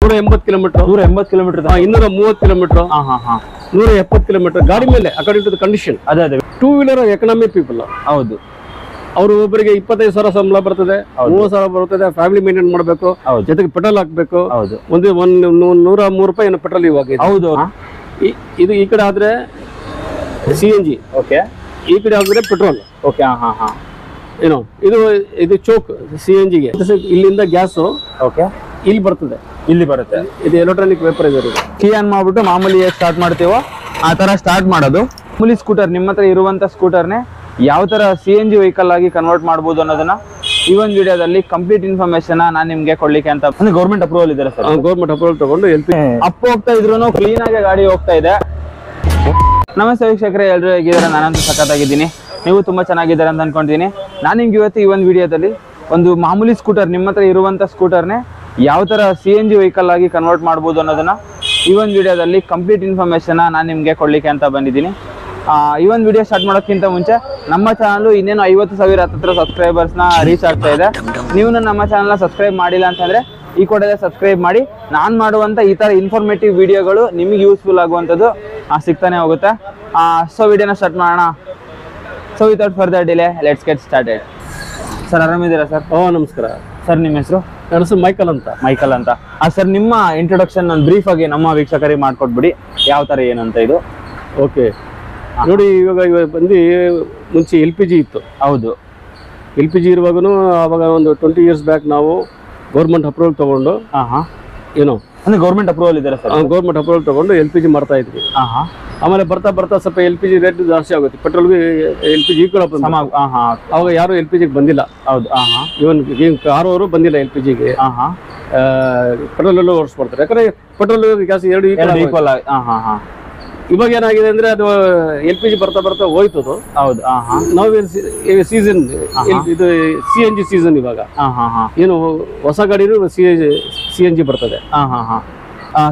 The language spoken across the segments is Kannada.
180 ಕಿಲೋಮೀಟರ್ 180 ಕಿಲೋಮೀಟರ್ 230 ಕಿಲೋಮೀಟರ್ 170 ಕಿಲೋಮೀಟರ್ ಗಾಡಿ ಮೇಲೆ ಅಕಾರ್ಡಿಂಗ್ ಟು ದ ಕಂಡೀಷನ್. ಅದೇ ಟೂ ವೀಲರ್ ಎಕನಾಮಿ ಪೀಪಲ್. ಹೌದು, ಅವರು ಒಬ್ಬರಿಗೆ 25,000 ಸಂಬಳ ಬರ್ತದೆ, 30,000 ಬರ್ತದೆ, ಫ್ಯಾಮಿಲಿ ಮೇಂಟೈನ್ ಮಾಡಬೇಕು, ಜೊತೆಗೆ ಪೆಟ್ರೋಲ್ ಹಾಕ್ಬೇಕು. ಒಂದು 103 ರೂಪಾಯಿ ಏನೋ ಪೆಟ್ರೋಲ್ ಇವಾಗ. ಹೌದು, ಇದು ಈ ಕಡೆ ಆದ್ರೆ CNG, ಓಕೆ, ಈ ಕಡೆ ಆದ್ರೆ ಪೆಟ್ರೋಲ್. ಓಕೆ, ಏನೋ ಇದು ಚೋಕ್ CNGಗೆ. ಇಲ್ಲಿಂದ ಗ್ಯಾಸ್ ಓಕೆ ಇಲ್ಲಿ ಬರ್ತದೆ, ಇಲ್ಲಿ ಬರುತ್ತೆ. ಇದು ಎಲೆಕ್ಟ್ರಾನಿಕ್ ವೇಪರೈಸರ್. ಕೀ ಆನ್ ಮಾಡ್ಬಿಟ್ಟು ಮಾಮೂಲಿ ಸ್ಟಾರ್ಟ್ ಮಾಡ್ತೀವೋ ಆ ತರ ಸ್ಟಾರ್ಟ್ ಮಾಡೋದು. ಮಾಮೂಲಿ ಸ್ಕೂಟರ್ ನಿಮ್ಮ ಹತ್ರ ಇರುವಂತ ಸ್ಕೂಟರ್ನೇ ಯಾವ ತರ CNG ವೆಹಿಕಲ್ ಆಗಿ ಕನ್ವರ್ಟ್ ಮಾಡಬಹುದು ಅನ್ನೋದನ್ನ ಈ ಒಂದು ವಿಡಿಯೋದಲ್ಲಿ ಕಂಪ್ಲೀಟ್ ಇನ್ಫಾರ್ಮೇಶನ್ ನಾನು ನಿಮ್ಗೆ ಕೊಡ್ಲಿಕ್ಕೆ ಅಂತ. ಅಂದ್ರೆ ಗೌರ್ಮೆಂಟ್ ಅಪ್ರೂವಲ್ ಇದೆ ಸರ್. ಗೌರ್ಮೆಂಟ್ ಅಪ್ರೂವಲ್ ತಗೊಂಡು ಅಪ್ ಹೋಗ್ತಾ ಇದ್ರು ಕ್ಲೀನ್ ಆಗಿ ಗಾಡಿ ಹೋಗ್ತಾ ಇದೆ. ನಮಸ್ತೆ ವೀಕ್ಷಕರೇ, ಎಲ್ಲರೂ ಹೇಗಿದ್ದಾರೆ? ನಾನಂತೂ ಸಖತ್ತಾಗಿದ್ದೀನಿ, ನೀವು ತುಂಬಾ ಚೆನ್ನಾಗಿದ್ದಾರೆ ಅಂತ ಅನ್ಕೊಂಡಿದ್ದೀನಿ. ನಾನು ನಿಮ್ಗೆ ಇವತ್ತು ಈ ಒಂದು ವಿಡಿಯೋದಲ್ಲಿ ಒಂದು ಮಾಮೂಲಿ ಸ್ಕೂಟರ್ ನಿಮ್ಮ ಹತ್ರ ಇರುವಂತ ಸ್ಕೂಟರ್ನೇ ಯಾವ ತರ CNG ವೆಹಿಕಲ್ ಆಗಿ ಕನ್ವರ್ಟ್ ಮಾಡಬಹುದು ಅನ್ನೋದನ್ನ ಈ ಒಂದು ವಿಡಿಯೋದಲ್ಲಿ ಕಂಪ್ಲೀಟ್ ಇನ್ಫಾರ್ಮೇಶನ್ ನಾನು ನಿಮ್ಗೆ ಕೊಡ್ಲಿಕ್ಕೆ ಅಂತ ಬಂದಿದ್ದೀನಿ. ಈ ಒಂದು ವಿಡಿಯೋ ಸ್ಟಾರ್ಟ್ ಮಾಡೋಕ್ಕಿಂತ ಮುಂಚೆ ನಮ್ಮ ಚಾನಲ್ ಇನ್ನೇನು 50,000 ಹತ್ತಿರ ಸಬ್ಸ್ಕ್ರೈಬರ್ಸ್ನ ರೀಚ್ ಆಗ್ತಾ ಇದೆ. ನೀವು ನಮ್ಮ ಚಾನಲ್ನ ಸಬ್ಸ್ಕ್ರೈಬ್ ಮಾಡಿಲ್ಲ ಅಂತಂದ್ರೆ ಈ ಕೂಡಲೇ ಸಬ್ಸ್ಕ್ರೈಬ್ ಮಾಡಿ. ನಾನು ಮಾಡುವಂಥ ಈ ಥರ ಇನ್ಫಾರ್ಮೇಟಿವ್ ವಿಡಿಯೋಗಳು ನಿಮಗೆ ಯೂಸ್ಫುಲ್ ಆಗುವಂಥದ್ದು ಸಿಗ್ತಾನೆ ಹೋಗುತ್ತೆ. ಸೊ ವಿಡಿಯೋನ ಸ್ಟಾರ್ಟ್ ಮಾಡೋಣ. So without further delay let's get started. Sir ಆರಾಮಿದ್ದೀರಾ ಸರ್? ನಮಸ್ಕಾರ ಸರ್. ನಿಮ್ಮ ಹೆಸರು? ನನ್ನ ಹೆಸರು ಮೈಕಲ್ ಅಂತ. ಮೈಕಲ್ ಅಂತ. ಸರ್ ನಿಮ್ಮ ಇಂಟ್ರೊಡಕ್ಷನ್ ನಾನು ಬ್ರೀಫ್ ಆಗಿ ನಮ್ಮ ವೀಕ್ಷಕರಿಗೆ ಮಾಡ್ಕೊಟ್ಬಿಡಿ, ಯಾವ ಥರ ಏನಂತ ಇದು. ಓಕೆ ನೋಡಿ, ಇವಾಗ ಬಂದು ಮುಂಚೆ LPG ಇತ್ತು. ಹೌದು, LPG ಇರುವಾಗೂ ಅವಾಗ ಒಂದು 20 years ಬ್ಯಾಕ್ ನಾವು ಗೌರ್ಮೆಂಟ್ ಅಪ್ರೂವಲ್ ತಗೊಂಡು ಏನೋ ಅಂದ್ರೆ ಗೌರ್ಮೆಂಟ್ ಅಪ್ರೂವಲ್ ಇದೆ ಸರ್. ಗೌರ್ಮೆಂಟ್ ಅಪ್ರೂವಲ್ ತಗೊಂಡು LPG ಮಾಡ್ತಾ ಇದ್ವಿ. ಆಮೇಲೆ ಬರ್ತಾ ಬರ್ತಾ ಸ್ವಲ್ಪ LPG ರೇಟ್ ಜಾಸ್ತಿ ಆಗುತ್ತೆ, ಪೆಟ್ರೋಲ್ಗೆ LPG ಅವಾಗ ಯಾರು LPG ಬಂದಿಲ್ಲ. ಹೌದು, ಇವನ್ ಕಾರ್ ಅವರು ಬಂದಿಲ್ಲ LPGಗೆ. ಪೆಟ್ರೋಲ್ ಓಡಿಸ್ಕೊಡ್ತಾರೆ, ಯಾಕಂದ್ರೆ ಪೆಟ್ರೋಲ್ ಗ್ಯಾಸ್ ಎರಡು ಈಕ್ವಲ್. ಇವಾಗ ಏನಾಗಿದೆ ಅಂದ್ರೆ ಅದು LPG ಬರ್ತಾ ಬರ್ತಾ ಹೋಯ್ತದು. ಹೌದು, ನಾವು ಸೀಸನ್ ಇದು CNG ಸೀಸನ್ ಇವಾಗ. ಏನು ಹೊಸ ಗಾಡಿನೂ CNG ಬರ್ತದೆ.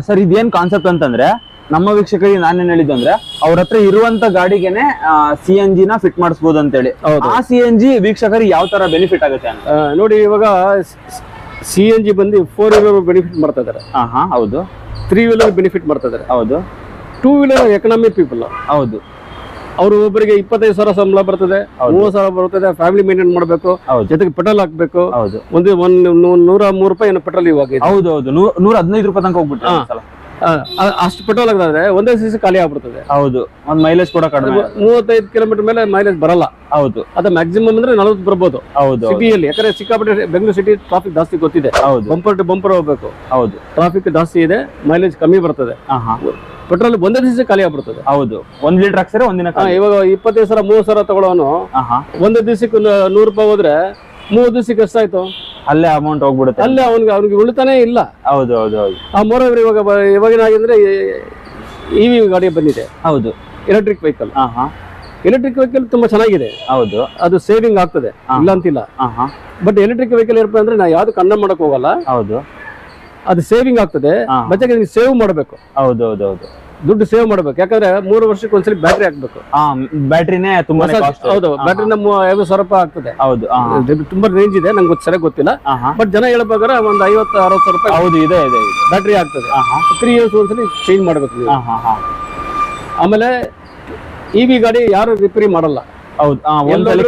ಸರ್, ಇದೇನ್ ಕಾನ್ಸೆಪ್ಟ್ ಅಂತಂದ್ರೆ ನಮ್ಮ ವೀಕ್ಷಕರಿಗೆ ನಾನೇನ್ ಹೇಳಿದ್ದು ಅಂದ್ರೆ ಅವ್ರ ಹತ್ರ ಇರುವಂತ ಗಾಡಿಗೆನೆ CNG ನ ಫಿಟ್ ಮಾಡಿಸಬಹುದು ಅಂತ ಹೇಳಿ. ಆ CNG ವೀಕ್ಷಕರಿಗೆ ಯಾವ ತರ ಬೆನಿಫಿಟ್ ಆಗುತ್ತೆ ಅಂತ ನೋಡಿ. ಇವಾಗ CNG ಬಂದು 4 wheeler ಬೆನಿಫಿಟ್ ಮಾಡ್ತಾ ಇದಾರೆ. ಹೌದು, 3 wheeler ಬೆನಿಫಿಟ್ ಮಾಡ್ತಾ ಇದಾರೆ. ಹೌದು, 2 wheeler ಎಕನಾಮಿ ಪೀಪಲ್. ಹೌದು, ಅವರು ಒಬ್ಬರಿಗೆ 25,000 ಸಂಬಳ ಬರ್ತದೆ, 30,000 ಬರ್ತದೆ, ಫ್ಯಾಮಿಲಿ ಮೇಂಟೈನ್ ಮಾಡಬೇಕು, ಜೊತೆಗೆ ಪೆಟ್ರೋಲ್ ಹಾಕ್ಬೇಕು. ಒಂದು 103 ರೂಪಾಯಿ ಏನೋ ಪೆಟ್ರೋಲ್ ಇವಾಗ. ಹೌದು ಹೌದು, 115 ರೂಪಾಯಿ ತನಕ ಹೋಗ್ಬಿಟ್ಟು ಅಷ್ಟು ಪೆಟ್ರೋಲ್ ಆಗಿದ್ರೆ ಒಂದೇ ಸಿಸಿ ಖಾಲಿ ಆಗ್ಬಿಡ್ತದೆ. ಹೌದು, ಒಂದು ಮೈಲೇಜ್ ಕೂಡ ಕಡಿಮೆ, 35 ಕಿಲೋಮೀಟರ್ ಮೇಲೆ ಮೈಲೇಜ್ ಬರಲ್ಲ. ಹೌದು, ಅದು ಮ್ಯಾಕ್ಸಿಮಮ್ ಅಂದ್ರೆ 40 ಬರ್ಬೋದು. ಹೌದು, ಸಿಟಿಯಲ್ಲಿ. ಯಾಕಂದ್ರೆ ಸಿಕ್ಕಾಪಟ್ಟೆ ಬೆಂಗಳೂರು ಸಿಟಿ ಟ್ರಾಫಿಕ್ ಜಾಸ್ತಿ ಗೊತ್ತಿದೆ. ಹೌದು, ಬಂಪರ್ ಟು ಬಂಪರ್ ಹೋಗ್ಬೇಕು. ಹೌದು, ಟ್ರಾಫಿಕ್ ಜಾಸ್ತಿ ಇದೆ, ಮೈಲೇಜ್ ಕಮ್ಮಿ ಬರ್ತದೆ. ಪೆಟ್ರೋಲ್ ಒಂದೇ ದಿವಸ ಖಾಲಿ ಆಗ್ಬಿಡ್ತದೆ. ಹೌದು, 1 ಲೀಟರ್ ಹಾಕ್ಸಿದ್ರೆ ಒಂದಿನ. ಇವಾಗ 25,000 30,000 ತಗೊಳ್ಳೋನು ಒಂದೇ ದಿವಸಕ್ಕೆ 100 ರೂಪಾಯಿ ಹೋದ್ರೆ 3 ದಿವಸಕ್ಕೆ ಎಷ್ಟಾಯ್ತು? ಅಲ್ಲೇ ಅಮೌಂಟ್ ಹೋಗ್ಬಿಡುತ್ತೆ, ಅಲ್ಲೇ ಅವ್ನಿಗೆ ಉಳಿತಾನೆ ಇಲ್ಲ. ಹೌದು ಹೌದು ಹೌದು. ಮೋರವ್ರು ಇವಾಗಿನಾಗಿದ್ರೆ EV ಗಾಡಿ ಬಂದಿದೆ. ಹೌದು, ಎಲೆಕ್ಟ್ರಿಕ್ ವೆಹಿಕಲ್. ಎಲೆಕ್ಟ್ರಿಕ್ ವೆಹಿಕಲ್ ತುಂಬಾ ಚೆನ್ನಾಗಿದೆ. ಹೌದು, ಅದು ಸೇವಿಂಗ್ ಆಗ್ತದೆ, ಇಲ್ಲ ಅಂತಿಲ್ಲ. ಬಟ್ ಎಲೆಕ್ಟ್ರಿಕ್ ವೆಹಿಕಲ್ ಏನಪ್ಪ ಅಂದ್ರೆ ನಾವು ಯಾವ್ದು ಕನ್ನ ಮಾಡಕ್ ಹೋಗಲ್ಲ. ಹೌದು, ಅದು ಸೇವಿಂಗ್ ಆಗ್ತದೆ, ಮತ್ತೆ ಸೇವ್ ಮಾಡಬೇಕು. ಹೌದು ಹೌದು ಹೌದು, ದುಡ್ಡು ಸೇವ್ ಮಾಡ್ಬೇಕು. ಯಾಕಂದ್ರೆ 3 ವರ್ಷಕ್ಕೆ ಒಂದ್ಸಲಿ ಬ್ಯಾಟ್ರಿ ಹಾಕ್ಬೇಕು. ಬ್ಯಾಟ್ರಿನೇ ತುಂಬಾ. ಹೌದು, ಬ್ಯಾಟ್ರಿನ 50,000 ರೂಪಾಯಿ ಆಗ್ತದೆ. ಹೌದು, ತುಂಬಾ ರೇಂಜ್ ಇದೆ, ನಂಗೆ ಸರಿಯಾಗಿ ಗೊತ್ತಿಲ್ಲ. ಬಟ್ ಜನ ಹೇಳ್ಬೇಕಾದ್ರೆ ಒಂದು 50,000-60,000 ರೂಪಾಯಿ. ಹೌದು, ಇದೆ ಇದೆ, ಬ್ಯಾಟ್ರಿ ಆಗ್ತದೆ. 3 years ಒಂದ್ಸಲಿ ಚೇಂಜ್ ಮಾಡ್ಬೇಕು. ಆಮೇಲೆ EV ಗಾಡಿ ಯಾರು ರಿಪೇರಿ ಮಾಡಲ್ಲ. ಹೌದು,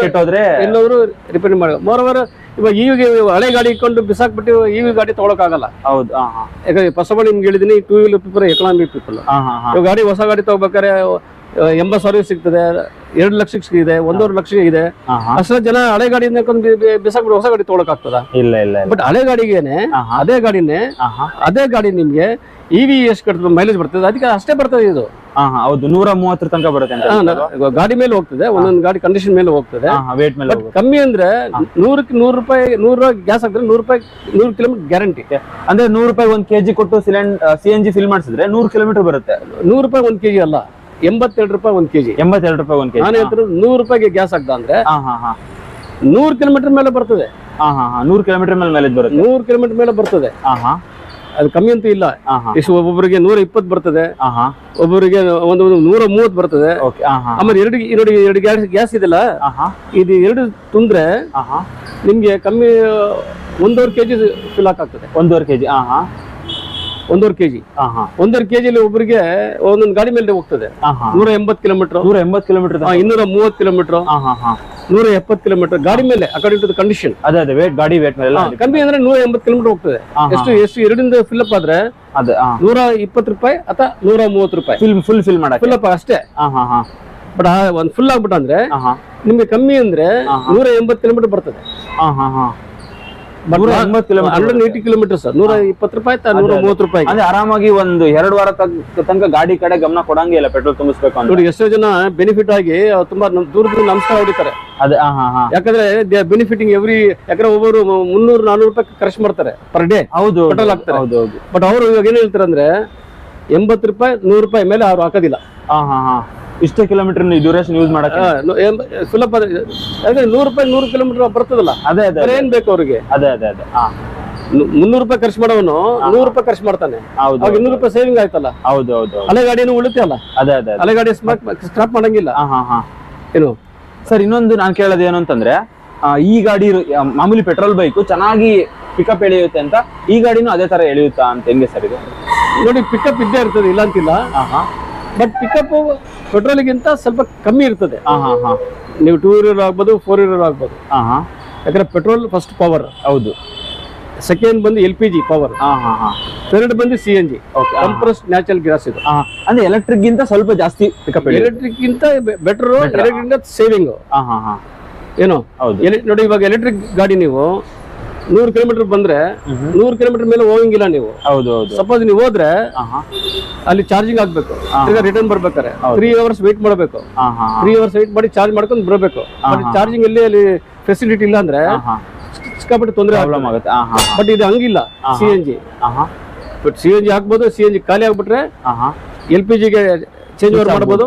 ಕೆಟ್ಟೋದ್ರೆ ಎಲ್ಲರೂ ರಿಪೇರಿ ಮಾಡ. ಮೋರವರ್ ಇವಾಗ EV ಹಳೆ ಗಾಡಿ ಇಟ್ಕೊಂಡು ಬಿಸಾಕ್ಬಿಟ್ಟು EV ಗಾಡಿ ತಗೊಳಕ್ ಆಗಲ್ಲ. ಹೌದು, ಯಾಕಂದ್ರೆ ಫಸ್ಟ್ ಆಫ್ ಆಲ್ ನಿಮ್ಗೆ ಹೇಳಿದೀನಿ, 2 wheeler ಪೀಪಲ್ ಎಕನಾಮಿಕ್ ಪೀಪಲ್. ಇವಾಗ ಗಾಡಿ ಹೊಸ ಗಾಡಿ ತಗೋಬೇಕಾದ್ರೆ 80,000 ಸಿಗ್ತದೆ, 2 ಲಕ್ಷಕ್ಕೆ ಸಿಗಿದೆ, 1.5 ಲಕ್ಷ ಇದೆ. ಅಷ್ಟೇ ಜನ ಹಳೆ ಗಾಡಿನ ಬಿಸಾಕ್ಬಿಟ್ಟು ಹೊಸ ಗಾಡಿ ತಗೊಳಕ್ ಆಗ್ತದ? ಇಲ್ಲ ಇಲ್ಲ. ಬಟ್ ಹಳೆ ಗಾಡಿಗೇನೆ ಅದೇ ಗಾಡಿ ನಿಮ್ಗೆ EV ಎಷ್ಟು ಕಟ್ತದೆ, ಮೈಲೇಜ್ ಬರ್ತದೆ, ಅದಕ್ಕೆ ಅಷ್ಟೇ ಬರ್ತದೆ ಇದು. ಹೌದು, 130 ತನಕ ಬರುತ್ತೆ. ಗಾಡಿ ಮೇಲೆ ಹೋಗ್ತದೆ, ಒಂದೊಂದು ಗಾಡಿ ಕಂಡೀಷನ್ ಮೇಲೆ ಹೋಗ್ತದೆ, ವೇಟ್ ಮೇಲೆ. ಕಮ್ಮಿ ಅಂದ್ರೆ 100 ರೂಪಾಯಿ 100 ಗ್ಯಾಸ್ ಹಾಕಿದ್ರೆ 100 ರೂಪಾಯಿ 100 ಕಿಲೋಮೀಟರ್ ಗ್ಯಾರಂಟಿ. ಅಂದ್ರೆ 100 ರೂಪಾಯಿ 1 kg ಕೊಟ್ಟು CNG ಫಿಲ್ ಮಾಡಿಸಿದ್ರೆ 100 ಕಿಲೋಮೀಟರ್ ಬರುತ್ತೆ. 100 ರೂಪಾಯಿ 1 kg ಅಲ್ಲ, 82 ರೂಪಾಯಿ 1 kg. 82 ರೂಪಾಯಿ 1 kg. ನಾನು ಹೇಳ್ತಿರೋದು 100 ರೂಪಾಯಿಗೆ ಗ್ಯಾಸ್ ಹಾಕ್ದ ಅಂದ್ರೆ 100 ಕಿಲೋಮೀಟರ್ ಮೇಲೆ ಬರ್ತದೆ. 100 ಕಿಲೋಮೀಟರ್ ಮೇಲೆ ಮೈಲೇಜ್ ಬರುತ್ತೆ. 100 ಕಿಲೋಮೀಟರ್ ಮೇಲೆ ಬರ್ತದೆ. ಅದು ಕಮ್ಮಿ ಅಂತೂ ಇಲ್ಲ. ಒಬ್ಬೊಬ್ಬರಿಗೆ 120 ಬರ್ತದೆ, ಒಬ್ಬರಿಗೆ 130 ಬರ್ತದೆ. ಆಮೇಲೆ ಎರಡು ಗ್ಯಾಸ್ ಇದೆಲ್ಲ, ಇದು 2 ತುಂಬ್ರೆ ನಿಮ್ಗೆ ಕಮ್ಮಿ 1.5 kg ಫಿಲ್ ಆಗ್ತದೆ. 1.5 kg. 1.5 kg. 1.5 kg ಒಬ್ಬರಿಗೆ ಒಂದೊಂದು ಗಾಡಿ ಮೇಲೆ ಹೋಗ್ತದೆ. 180 ಕಿಲೋಮೀಟರ್, 180 ಕಿಲೋಮೀಟರ್, 230 ಕಿಲೋಮೀಟರ್, 170 ಕಿಲೋಮೀಟರ್ ಗಾಡಿ ಮೇಲೆ ಅಕಾರ್ಡಿಂಗ್ ಟು ದ ಕಂಡೀಷನ್. ಅದೇ ವೇಟ್, ಗಾಡಿ ವೇಟ್ ಮೇಲೆ ಕಮ್ಮಿ ಅಂದ್ರೆ 180 ಕಿಲೋಮೀಟರ್ ಹೋಗ್ತದೆ. ಎಷ್ಟು ಎರಡಿಂದ ಫಿಲ್ಅಪ್ ಆದ್ರೆ 120 ರೂಪಾಯಿ ಅಥವಾ 130 ರೂಪಾಯಿ ಫುಲ್ ಮಾಡಕ್ಕೆ ಫಿಲ್ಅಪ್ ಅಷ್ಟೇ. ಬಟ್ ಒಂದ್ ಫುಲ್ ಆಗ್ಬಿಟ್ಟ ಅಂದ್ರೆ ನಿಮ್ಗೆ ಕಮ್ಮಿ ಅಂದ್ರೆ 180 ಕಿಲೋಮೀಟರ್ ಬರ್ತದೆ. 180 ಕಿಲೋಮೀಟರ್ ಸರ್, 120 ರೂಪಾಯಿ 130 ರೂಪಾಯಿ. ಅಂದ್ರೆ ಆರಾಮಾಗಿ ಒಂದು 2 ವಾರ ತನಕ ಗಾಡಿ ಕಡೆ ಗಮನ ಕೊಡಂಗೆ ಇಲ್ಲ, ಪೆಟ್ರೋಲ್ ತುಂಬಿಸ್ಬೇಕು ಅಂತ. ನೋಡಿ ಎಷ್ಟೋ ಜನ ಬೆನಿಫಿಟ್ ಆಗಿ ತುಂಬಾ ದೂರದಿಂದ ನಮಸ್ಕಾರ ಹೊಡಿತಾರೆ. ಅದೇ ಯಾಕಂದ್ರೆ ದೇ ಆರ್ ಬೆನಿಫಿಟಿಂಗ್ ಎವ್ರಿ, ಯಾಕಂದ್ರೆ ಒಬ್ಬರು 300-400 ರೂಪಾಯಿ ಖರ್ಚು ಮಾಡ್ತಾರೆ ಪರ್ ಡೇ. ಹೌದು, ಪೆಟ್ರೋಲ್ ಹಾಕ್ತಾರೆ. ಬಟ್ ಅವರು ಇವಾಗ ಏನ್ ಹೇಳ್ತಾರೆ ಅಂದ್ರೆ 80 ರೂಪಾಯಿ 100 ರೂಪಾಯಿ ಮೇಲೆ ಅವ್ರು ಹಾಕೋದಿಲ್ಲ. ಇಷ್ಟೇ ಕಿಲೋಮೀಟರ್ ಡ್ಯೂರೇಷನ್ ಯೂಸ್ ಮಾಡಕ್ಕೆ ಸುಲಭ. 100 ರೂಪಾಯಿ 100 ಕಿಲೋಮೀಟರ್ ಬರ್ತದಲ್ಲ, ಅದೇ ಏನ್ ಬೇಕು ಅವ್ರಿಗೆ. ಅದೇ 300 ರೂಪಾಯಿ ಖರ್ಚು ಮಾಡೋನು 100 ರೂಪಾಯಿ ಖರ್ಚು ಮಾಡ್ತಾನೆ. ಅವಾಗ 200 ರೂಪಾಯಿ ಸೇವಿಂಗ್ ಆಯ್ತಲ್ಲ. ಹಳೆ ಗಾಡಿನೂ ಉಳಿತೆ ಅಲ್ಲ. ಹಳೆ ಗಾಡಿ ಸ್ಕ್ರಾಪ್ ಮಾಡಂಗಿಲ್ಲ. ಏನು ಸರ್, ಇನ್ನೊಂದು ನಾನು ಕೇಳೋದು ಏನು ಅಂತಂದ್ರೆ, ಈ ಗಾಡಿ ಮಾಮೂಲಿ ಪೆಟ್ರೋಲ್ ಬೈಕ್ ಚೆನ್ನಾಗಿ ಪಿಕಪ್ ಎಳೆಯುತ್ತೆ ಅಂತ, ಈ ಗಾಡಿನೂ ಅದೇ ತರ ಎಳೆಯುತ್ತಾ ಅಂತ ಹೆಂಗೆ ಸರ್ ಇದು? ನೋಡಿ, ಪಿಕಪ್ ಇದ್ದೇ ಇರ್ತದೆ, ಇಲ್ಲ ಅಂತಿಲ್ಲ. ಬಟ್ ಪಿಕಪ್ ಪೆಟ್ರೋಲ್ಗಿಂತ ಸ್ವಲ್ಪ ಕಮ್ಮಿ ಇರ್ತದೆ. ನೀವು 2 ವೀಲರ್ ಆಗ್ಬೋದು, 4 ವೀಲರ್ ಆಗ್ಬೋದು. ಯಾಕಂದ್ರೆ ಪೆಟ್ರೋಲ್ ಫಸ್ಟ್ ಪವರ್, ಹೌದು. ಸೆಕೆಂಡ್ ಬಂದು LPG ಪವರ್, ಥರ್ಡ್ ಬಂದು CNG ಕಂಪ್ರೆಸ್ಡ್ ನ್ಯಾಚುರಲ್ ಗ್ಯಾಸ್. ಇದು ಅಂದ್ರೆ ಎಲೆಕ್ಟ್ರಿಕ್ ಗಿಂತ ಸ್ವಲ್ಪ ಜಾಸ್ತಿ ಪಿಕಪ್. ಎಲೆಕ್ಟ್ರಿಕ್ ಗಿಂತ ಬೆಟರ್, ಎಲೆಕ್ಟ್ರಿಕ್ ಸೇವಿಂಗ್. ಏನು ನೋಡಿ, ಇವಾಗ ಎಲೆಕ್ಟ್ರಿಕ್ ಗಾಡಿ ನೀವು 100 ಕಿಲೋಮೀಟರ್ ಬಂದ್ರೆ 100 ಕಿಲೋಮೀಟರ್ ಮೇಲೆ ಹೋಗಂಗಿಲ್ಲ ನೀವು. ಸಪೋಸ್ ನೀವು ಹೋದ್ರೆ ಅಲ್ಲಿ ಚಾರ್ಜಿಂಗ್ ಆಗ್ಬೇಕು, ರಿಟರ್ನ್ ಬರ್ಬೇಕಾರೆ 3 ಅವರ್ಸ್ ವೇಟ್ ಮಾಡಬೇಕು. 3 ಅವರ್ಸ್ ವೇಟ್ ಮಾಡಿ ಚಾರ್ಜ್ ಮಾಡ್ಕೊಂಡು ಬರಬೇಕು. ಚಾರ್ಜಿಂಗ್ ಅಲ್ಲಿ ಫೆಸಿಲಿಟಿ ಇಲ್ಲ ಅಂದ್ರೆ ಸಿಕ್ಕಾಪಟ್ಟೆ ತೊಂದರೆ ಆಗುತ್ತೆ. ಬಟ್ ಇದು ಹಂಗಿಲ್ಲ. CNG ಬಟ್ CNG ಹಾಕ್ಬೋದು. CNG ಖಾಲಿ ಆಗ್ಬಿಟ್ರೆ LPG ಗೆ ಚೇಂಜ್ ಓವರ್ ಮಾಡಬಹುದು.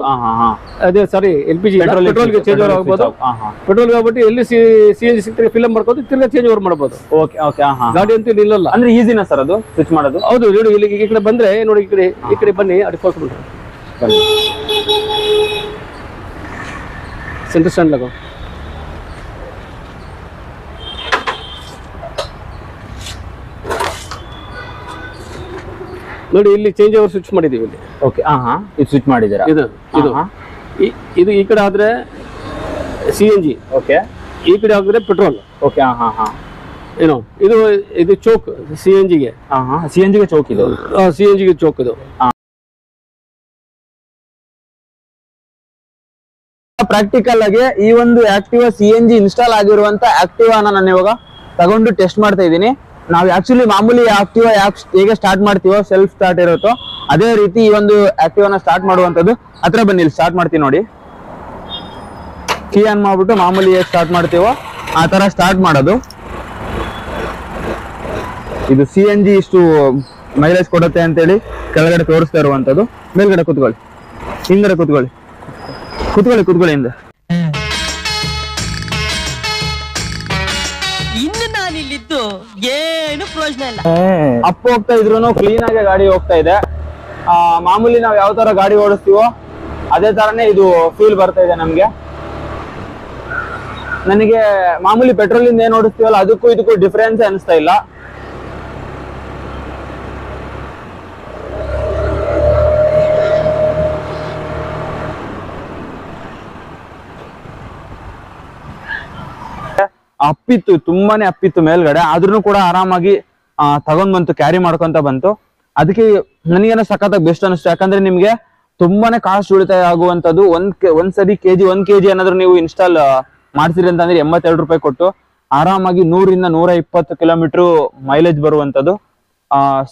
ಅದೇ ಸಾರಿ, LPG ಪೆಟ್ರೋಲ್ ಗೆ ಚೇಂಜ್ ಓವರ್ ಆಗಬಹುದು. ಪೆಟ್ರೋಲ್ ಆಗ್ಬಿಟ್ಟು ಎಲ್ಲಿ CNG ಸಿಗ್ತಾರೆ ಫಿಲ್ ಮಾಡ್ಕೊಂಡು ತಿರ್ಗಾ ಚೇಂಜ್ ಓವರ್ ಮಾಡಬಹುದು. ಗಾಡಿ ಅಂತೂ ನಿಲ್ಲಲ್ಲ. ಅಂದ್ರೆ ಈಸಿನ ಸರ್ ಅದು ಸ್ವಿಚ್ ಮಾಡೋದು? ಹೌದು. ನೋಡಿ, ಇಲ್ಲಿ ಈ ಕಡೆ ಬಂದ್ರೆ ನೋಡಿ, ಈ ಕಡೆ ಬನ್ನಿ, ಅಡಿ ಫೋರ್ಸ್ ಬಿಡ್ರಿ, ಸೆಂಟರ್ ಸ್ಟ್ಯಾಂಡ್ ಲಗೋ. ನೋಡಿ, ಇಲ್ಲಿ ಚೇಂಜ್ ಓವರ್ ಸ್ವಿಚ್ ಮಾಡಿದೀವಿ ಇಲ್ಲಿ. ಇದು ಸ್ವಿಚ್ ಮಾಡಿದ್ದೀರಾ? ಇದು ಈ ಕಡೆ ಆದ್ರೆ CNG, ಈ ಕಡೆ ಆದ್ರೆ ಪೆಟ್ರೋಲ್. ಏನು ಇದು ಚೋಕ್ CNG ಗೆ. CNG ಗೆ ಚೋಕ್ ಇದು. CNG ಗೆ ಚೋಕ್ ಇದು. ಪ್ರಾಕ್ಟಿಕಲ್ ಆಗಿ ಈ ಒಂದು ಆಕ್ಟಿವಾ CNG ಇನ್ಸ್ಟಾಲ್ ಆಗಿರುವಂತ ಆಕ್ಟಿವಾನ ನಾನು ಇವಾಗ ತಗೊಂಡು ಟೆಸ್ಟ್ ಮಾಡ್ತಾ ಇದ್ದೀನಿ. ನಾವು ಆಕ್ಚುಲಿ ಮಾಮೂಲಿ ಆಕ್ಟಿವಾ ಹೇಗೆ ಸ್ಟಾರ್ಟ್ ಮಾಡ್ತೀವೋ, ಸೆಲ್ಫ್ ಸ್ಟಾರ್ಟ್ ಇರುತ್ತೋ ಅದೇ ರೀತಿ ಈ ಒಂದು ಆಕ್ಟಿವಾನ ಸ್ಟಾರ್ಟ್ ಮಾಡುವಂತದ್ದು. ಹತ್ರ ಬನ್ನಿ, ಇಲ್ಲಿ ಸ್ಟಾರ್ಟ್ ಮಾಡ್ತೀವಿ ನೋಡಿ. ಕೀ ಆನ್ ಮಾಡ್ಬಿಟ್ಟು ಮಾಮೂಲಿ ಹೇಗೆ ಸ್ಟಾರ್ಟ್ ಮಾಡ್ತೀವೋ ಆ ತರ ಸ್ಟಾರ್ಟ್ ಮಾಡೋದು. ಇದು CNG ಇಷ್ಟು ಮೈಲೇಜ್ ಕೊಡುತ್ತೆ ಅಂತೇಳಿ ಕೆಳಗಡೆ ತೋರಿಸ್ತಾ ಇರುವಂತದ್ದು. ಮೇಲ್ಗಡೆ ಕೂತ್ಕೊಳ್ಳಿ, ಹಿಂಗಡೆ ಕೂತ್ಕೊಳ್ಳಿ, ಹಿಂದೆ. ಇಲ್ಲಿದ್ದು ಏನು ಪ್ರಯೋಜನ ಇಲ್ಲ. ಅಪ್ ಹೋಗ್ತಾ ಇದ್ರು ಕ್ಲೀನ್ ಆಗಿ ಗಾಡಿ ಹೋಗ್ತಾ ಇದೆ. ಮಾಮೂಲಿ ನಾವ್ ಯಾವ ತರ ಗಾಡಿ ಓಡಿಸ್ತೀವೋ ಅದೇ ತರನೇ ಇದು ಫೀಲ್ ಬರ್ತಾ ಇದೆ ನಮ್ಗೆ. ನನಗೆ ಮಾಮೂಲಿ ಪೆಟ್ರೋಲ್ ಇಂದ ಏನ್ ಓಡಿಸ್ತೀವಲ್ಲ ಅದಕ್ಕೂ ಇದಕ್ಕೂ ಡಿಫ್ರೆನ್ಸ್ ಅನಿಸ್ತಾ ಇಲ್ಲ. ಅಪ್ಪಿತ್ತು, ತುಂಬಾನೇ ಅಪ್ಪಿತ್ತು ಮೇಲ್ಗಡೆ, ಆದ್ರೂ ಕೂಡ ಆರಾಮಾಗಿ ತಗೊಂಡ್ ಬಂತು, ಕ್ಯಾರಿ ಮಾಡ್ಕೊಂತ ಬಂತು. ಅದಕ್ಕೆ ನನಗೇನೋ ಸಖತ್ತಾಗಿ ಬೆಸ್ಟ್ ಅನಿಸ್ತು. ಯಾಕಂದ್ರೆ ನಿಮ್ಗೆ ತುಂಬಾನೇ ಕಾಸ್ಟ್ ಉಳಿತಾಯ ಆಗುವಂತದ್ದು. ಒಂದ್ಸರಿ1 kg ಏನಾದ್ರು ನೀವು ಇನ್ಸ್ಟಾಲ್ ಮಾಡ್ತೀರಿ ಅಂತಂದ್ರೆ 82 ರೂಪಾಯಿ ಕೊಟ್ಟು ಆರಾಮಾಗಿ 100ರಿಂದ 120 ಕಿಲೋಮೀಟರ್ ಮೈಲೇಜ್ ಬರುವಂತದ್ದು.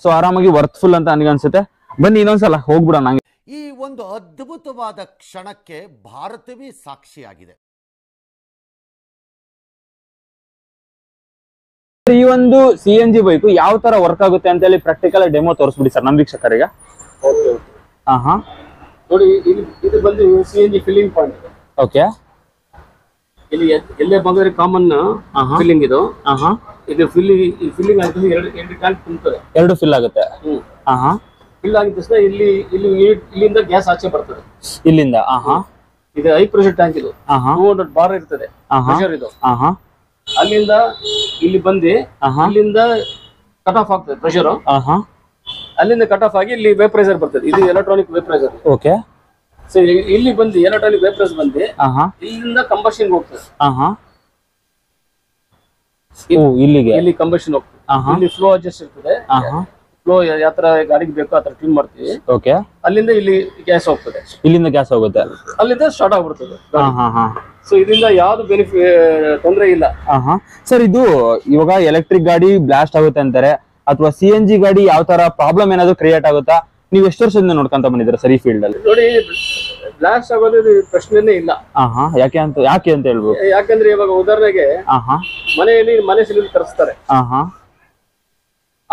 ಸೊ ಆರಾಮಾಗಿ ವರ್ತ್ಫುಲ್ ಅಂತ ನನಗನ್ಸುತ್ತೆ. ಬನ್ನಿ ಇನ್ನೊಂದ್ಸಲ ಹೋಗ್ಬಿಡೋಣ. ಈ ಒಂದು ಅದ್ಭುತವಾದ ಕ್ಷಣಕ್ಕೆ ಭಾರತವೇ ಸಾಕ್ಷಿಯಾಗಿದೆ. ಈ ಒಂದು CNG ಬೈಕ್ ಯಾವ ತರ ವರ್ಕ್ ಆಗುತ್ತೆ ಅಂತ ಹೇಳಿ ಪ್ರಾಕ್ಟಿಕಲ್ ಡೆಮೋ ತೋರಿಸ್ಬಿಡಿ ಸರ್ ನಮ್ಮ ವೀಕ್ಷಕರಿಗೆ. ನೋಡಿ, ಇದು ಬಂದು CNG ಫಿಲ್ಲಿಂಗ್ ಪಾಯಿಂಟ್. ಓಕೆ, ಇಲ್ಲಿ ಎಲ್ಲೇ ಬಂದ್ರೆ ಕಾಮನ್ ಫಿಲ್ಲಿಂಗ್ ಇದು. ಇದು ಫಿಲ್ಲಿಂಗ್ ಆಗ್ತದೆ, ಎರಡು ಟ್ಯಾಂಕ್ ತುಂಬುತ್ತದೆ, 2 ಫಿಲ್ ಆಗುತ್ತೆ. ಫಿಲ್ ಆಗಿದ ತಕ್ಷಣ ಇಲ್ಲಿಂದ ಗ್ಯಾಸ್ ಆಚೆ ಬರ್ತದೆ. ಇಲ್ಲಿಂದ ಇದು ಹೈ ಪ್ರೆಷರ್ ಟ್ಯಾಂಕ್. ಇದು 200 ಬಾರ್ ಇರ್ತದೆ ಪ್ರೆಷರ್ ಇದು. ಅಲ್ಲಿಂದ ಇಲ್ಲಿ ಬಂದು ಇಲ್ಲಿಂದ ಕಟ್ ಆಫ್ ಆಗ್ತದೆ ಪ್ರೆಷರ್. ಅಲ್ಲಿಂದ ಕಟ್ ಆಫ್ ಆಗಿ ಇಲ್ಲಿ ವೇಪರೈಸರ್ ಬರ್ತದೆ, ಇದು ಎಲೆಕ್ಟ್ರಾನಿಕ್ ವೇಪರೈಸರ್. ಓಕೆ. ಸೊ ಇಲ್ಲಿ ಬಂದು ಎಲೆಕ್ಟ್ರಾನಿಕ್ ವೇಪರೈಸರ್ ಬಂದು ಇಲ್ಲಿಂದ ಕಂಬಷನ್ ಹೋಗ್ತದೆ. ಇಲ್ಲಿಗೆ ಇಲ್ಲಿ ಕಂಬಷನ್ ಹೋಗ್ತದೆ. ಇಲ್ಲಿ ಫ್ಲೋ ಅಡ್ಜಸ್ಟ್ ಇರ್ತದೆ, ಫ್ಲೋ ಯಾವ ತರ ಗಾಡಿಗೆ ಬೇಕೋ ಆ ತರ ಟ್ಯೂನ್ ಮಾಡ್ತೀವಿ. ಓಕೆ. ಅಲ್ಲಿಂದ ಇಲ್ಲಿ ಗ್ಯಾಸ್ ಹೋಗ್ತದೆ, ಇಲ್ಲಿಂದ ಗ್ಯಾಸ್ ಹೋಗುತ್ತೆ, ಅಲ್ಲಿಂದ ಸ್ಟಾರ್ಟ್ ಆಗ್ಬಿಡ್ತದೆ. ಸೊ ಇದರಿಂದ ಯಾವ್ದು ತೊಂದರೆ ಇಲ್ಲ. ಸರ್, ಇದು ಇವಾಗ ಎಲೆಕ್ಟ್ರಿಕ್ ಗಾಡಿ ಬ್ಲಾಸ್ಟ್ ಆಗುತ್ತೆ ಅಂತಾರೆ, ಅಥವಾ CNG ಗಾಡಿ ಯಾವ ತರ ಪ್ರಾಬ್ಲಮ್ ಏನಾದ್ರು ಕ್ರಿಯೇಟ್ ಆಗುತ್ತಾ? ನೀವು ಎಷ್ಟು ವರ್ಷದಿಂದ ನೋಡ್ಕೊಂತ ಬಂದಿದ್ದೀರಾ ಸರ್ ಈ ಫೀಲ್ಡ್ ಅಲ್ಲಿ? ನೋಡಿ, ಬ್ಲಾಸ್ಟ್ ಆಗೋದು ಪ್ರಶ್ನೆನೇ ಇಲ್ಲ. ಯಾಕೆ ಅಂತ ಹೇಳ್ಬೋದು. ಯಾಕಂದ್ರೆ ಇವಾಗ ಉದಾಹರಣೆಗೆ ಮನೆ ಸಿಲಿಂಡರ್ ತರಿಸ್ತಾರೆ,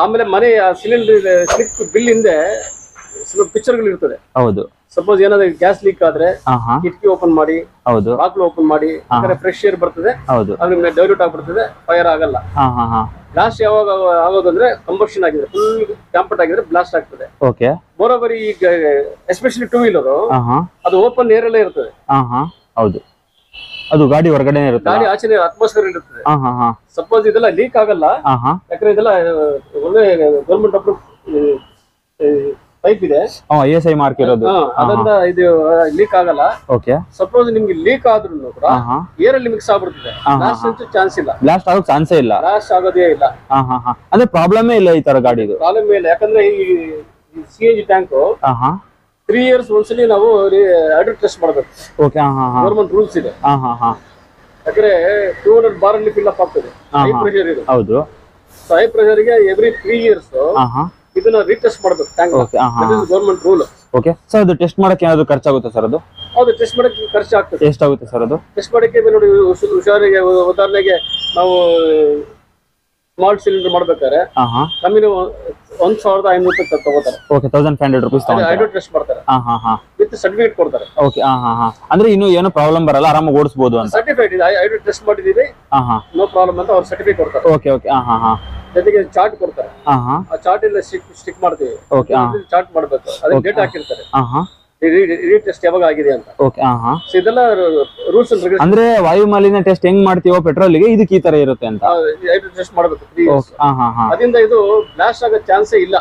ಆಮೇಲೆ ಮನೆ ಸಿಲಿಂಡರ್ ಸ್ಲಿಪ್ ಬಿಲ್ ಹಿಂದೆ ಸ್ವಲ್ಪ ಪಿಕ್ಚರ್ಗಳು ಇರ್ತದೆ. ಹೌದು. ಸಪೋಸ್ ಏನಾದ್ರು ಗ್ಯಾಸ್ ಲೀಕ್ ಆದ್ರೆ ಕಿಟಕಿ ಓಪನ್ ಮಾಡಿ, ಹೌದು, ಬಾಕ್ಲು ಓಪನ್ ಮಾಡಿ, ಫ್ರೆಶ್ ಏರ್ ಬರ್ತದೆ, ಹೌದು, ಅದ್ರ ಡೈಲ್ಯೂಟ್ ಆಗ್ಬಿಡ್ತದೆ, ಫೈರ್ ಆಗಲ್ಲ. ಬ್ಲಾಸ್ಟ್ ಯಾವಾಗ ಆಗೋದಂದ್ರೆ ಕಂಬಷನ್ ಆಗಿದ್ರೆ, ಫುಲ್ ಕ್ಯಾಂಪಟ್ ಆಗಿದ್ರೆ ಬ್ಲಾಸ್ಟ್ ಆಗ್ತದೆ. ಓಕೆ. ಮೋರೋವರ್ ಈಗ ಎಸ್ಪೆಷಲಿ ಟೂ ವೀಲರ್ ಅದು ಓಪನ್ ಏರ್ ಅಲ್ಲೇ ಇರ್ತದೆ. ಹೌದು, ಅದು ಗಾಡಿ ಹೊರಗಡೆ ಇರುತ್ತೆ, ಗಾಡಿ ಆಚೆ ಅಟ್ಮಾಸ್ಫಿಯರ್ ಇರ್ತದೆ. ಸಪೋಸ್ ಇದೆಲ್ಲ ಲೀಕ್ ಆಗಲ್ಲ, ಯಾಕಂದ್ರೆ ಇದೆಲ್ಲ ಒಳ್ಳೆ ಗೌರ್ಮೆಂಟ್ ಅಪ್ರೂವ್ ಪೈಪ್ ಇದೆ, ASI ಮಾರ್ಕ್ ಇರೋದು, ಅದರಿಂದ ಇದು ಲೀಕ್ ಆಗಲ್ಲ. ಓಕೆ. ಸಪೋಸ್ ನಿಮ್ಗೆ ಲೀಕ್ ಆದ್ರೂ ಕೂಡ ಏರ್ ಅಲ್ಲಿ ಮಿಕ್ಸ್ ಆಗ್ಬಿಡ್ತದೆ, ಬ್ಲಾಸ್ಟ್ ಚಾನ್ಸ್ ಇಲ್ಲ, ಬ್ಲಾಸ್ಟ್ ಆಗೋಕ್ ಚಾನ್ಸೇ ಇಲ್ಲ, ಬ್ಲಾಸ್ಟ್ ಆಗೋದೇ ಇಲ್ಲ. ಅಂದ್ರೆ ಪ್ರಾಬ್ಲಮೇ ಇಲ್ಲ ಈ ತರ ಗಾಡಿದು, ಪ್ರಾಬ್ಲಮ್ ಇಲ್ಲ. ಯಾಕಂದ್ರೆ ಈ CNG ಟ್ಯಾಂಕ್ 3 years ಒಂದ್ಸಲಿ ನಾವು ಹೈಡ್ರೋ ಟೆಸ್ಟ್ ಮಾಡ್ಬೇಕು. ಓಕೆ. ಗೌರ್ಮೆಂಟ್ ರೂಲ್ಸ್ ಇದೆ. ಯಾಕಂದ್ರೆ 200 ಬಾರ್ ಅಲ್ಲಿ ಫಿಲ್ ಅಪ್ ಆಗ್ತದೆ, ಹೈ ಪ್ರೆಷರ್ ಇದೆ. ಹೌದು. ಹೈ ಪ್ರೆಷರ್ ಗೆ ಎವ್ರಿ 3 years ಇದನ್ನ ರೀಟೆಸ್ಟ್ ಮಾಡ್ಬೇಕು tank. Government rule. Okay. Sir, ಅದು ಟೆಸ್ಟ್ ಮಾಡಕ್ಕೆ ಏನಾದ್ರು ಖರ್ಚಾಗುತ್ತೆ ಸರ್? ಅದು ಹೌದು, ಟೆಸ್ಟ್ ಮಾಡಕ್ಕೆ ಖರ್ಚು ಆಗ್ತದೆ. ಎಷ್ಟಾಗುತ್ತೆ ಸರ್ ಅದು ಟೆಸ್ಟ್ ಮಾಡಕ್ಕೆ? ನೋಡಿ, ಹುಷಾರಿಗೆ ಉದಾಹರಣೆಗೆ ನಾವು ಸ್ಮಾಲ್ ಸಿಲಿಂಡರ್ ಮಾಡ್ಬೇಕಾದ್ರೆ ಕಮ್ಮಿ 1,500 ರೂಪಾಯಿ ತಗೋತಾರೆ. ಓಕೆ. 1,500 ರೂಪೀಸ್ ಹೈಡ್ರೋ ಟೆಸ್ಟ್ ಮಾಡ್ತಾರೆ, ವಿತ್ ಸರ್ಟಿಫಿಕೇಟ್ ಕೊಡ್ತಾರೆ. ಓಕೆ. ಅಂದ್ರೆ ಇನ್ನು ಏನು ಪ್ರಾಬ್ಲಮ್ ಬರಲ್ಲ, ಆರಾಮಾಗಿ ಓಡಿಸಬಹುದು ಅಂತ. ಸರ್ಟಿಫೈಡ್ ಇದೆ, ಹೈಡ್ರೋ ಟೆಸ್ಟ್ ಮಾಡಿದೀವಿ, ನೋ ಪ್ರಾಬ್ಲಮ್ ಅಂತ ಅವ್ರು ಸರ್ಟಿಫಿಕೇಟ್ ಕೊಡ್ತಾರೆ. ಓಕೆ. ಓಕೆ. ಜೊತೆಗೆ ಚಾರ್ಟ್ ಕೊಡ್ತಾರೆ, ಆ ಚಾರ್ಟ್ ಇಂದ ಸ್ಟಿಕ್ ಮಾಡ್ತೀವಿ. ಚಾರ್ಟ್ ಮಾಡ್ಬೇಕು, ಅದಕ್ಕೆ ಡೇಟ್ ಹಾಕಿರ್ತಾರೆ, ಟೆಸ್ಟ್ ಯಾವಾಗ ಆಗಿದೆ ಅಂತ. ಓಕೆ. ಇದೆಲ್ಲ ರೂಲ್ಸ್ ಅಂಡ್ ರೆಗ್ಯುಲೇಷನ್. ಅಂದ್ರೆ ವಾಯು ಮಾಲಿನ್ಯ ಟೆಸ್ಟ್ ಹೆಂಗ್ ಮಾಡ್ತೀವೋ ಪೆಟ್ರೋಲ್ಗೆ ಇದಕ್ಕೆ ಈ ತರ ಇರುತ್ತೆ ಅಂತ. ಟೆಸ್ಟ್ ಮಾಡ್ಬೇಕು. ಅದರಿಂದ ಇದು ಬ್ಲಾಸ್ಟ್ ಆಗೋ ಚಾನ್ಸೇ ಇಲ್ಲ.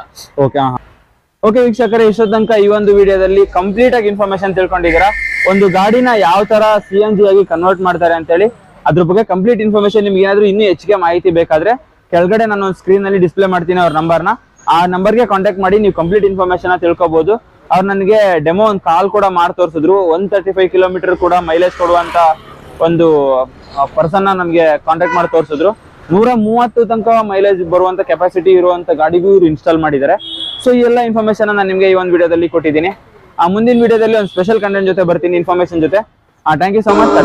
ಓಕೆ. ಓಕೆ ವೀಕ್ಷಕರೇ, ಇಷ್ಟೊತ್ತ ತನಕ ಈ ಒಂದು ವಿಡಿಯೋದಲ್ಲಿ ಕಂಪ್ಲೀಟ್ ಆಗಿ ಇನ್ಫಾರ್ಮೇಶನ್ ತಿಳ್ಕೊಂಡಿದ್ದೀರಾ. ಒಂದು ಗಾಡಿನ ಯಾವ ತರ CNG ಆಗಿ ಕನ್ವರ್ಟ್ ಮಾಡ್ತಾರೆ ಅಂತೇಳಿ ಅದ್ರ ಬಗ್ಗೆ ಕಂಪ್ಲೀಟ್ ಇನ್ಫಾರ್ಮೇಶನ್. ನಿಮ್ಗೆ ಏನಾದ್ರು ಇನ್ನೂ ಹೆಚ್ಚಿಗೆ ಮಾಹಿತಿ ಬೇಕಾದ್ರೆ ಕೆಳಗಡೆ ನಾನು ಒಂದು ಸ್ಕ್ರೀನ್ ಅಲ್ಲಿ ಡಿಸ್ಪ್ಲೇ ಮಾಡ್ತೀನಿ ಅವ್ರ ನಂಬರ್ನ. ಆ ನಂಬರ್ಗೆ ಕಾಂಟ್ಯಾಕ್ಟ್ ಮಾಡಿ ನೀವು ಕಂಪ್ಲೀಟ್ ಇನ್ಫಾರ್ಮೇಶನ್ ತಿಳ್ಕೊಬಹುದು. ಅವ್ರು ನನಗೆ ಡೆಮೋ ಒಂದು ಕಾಲ್ ಕೂಡ ಮಾಡಿ ತೋರಿಸಿದ್ರು. 135 ಕಿಲೋಮೀಟರ್ ಕೂಡ ಮೈಲೇಜ್ ಕೊಡುವಂತ ಒಂದು ಪರ್ಸನ್ ನಮಗೆ ಕಾಂಟ್ಯಾಕ್ಟ್ ಮಾಡಿ ತೋರಿಸಿದ್ರು. 130 ತನಕ ಮೈಲೇಜ್ ಬರುವಂತ ಕೆಪಾಸಿಟಿ ಇರುವಂತ ಗಾಡಿಗೂ ಇವ್ರು ಇನ್ಸ್ಟಾಲ್ ಮಾಡಿದ್ದಾರೆ. ಸೊ ಈ ಎಲ್ಲ ಇನ್ಫಾರ್ಮೇಶನ್ ನಾನು ನಿಮಗೆ ಈ ಒಂದು ವಿಡಿಯೋದಲ್ಲಿ ಕೊಟ್ಟಿದ್ದೀನಿ. ಆ ಮುಂದಿನ ವಿಡಿಯೋದಲ್ಲಿ ಒಂದು ಸ್ಪೆಷಲ್ ಕಂಟೆಂಟ್ ಜೊತೆ ಬರ್ತೀನಿ, ಇನ್ಫಾರ್ಮೇಶನ್ ಜೊತೆ. Thank you so much.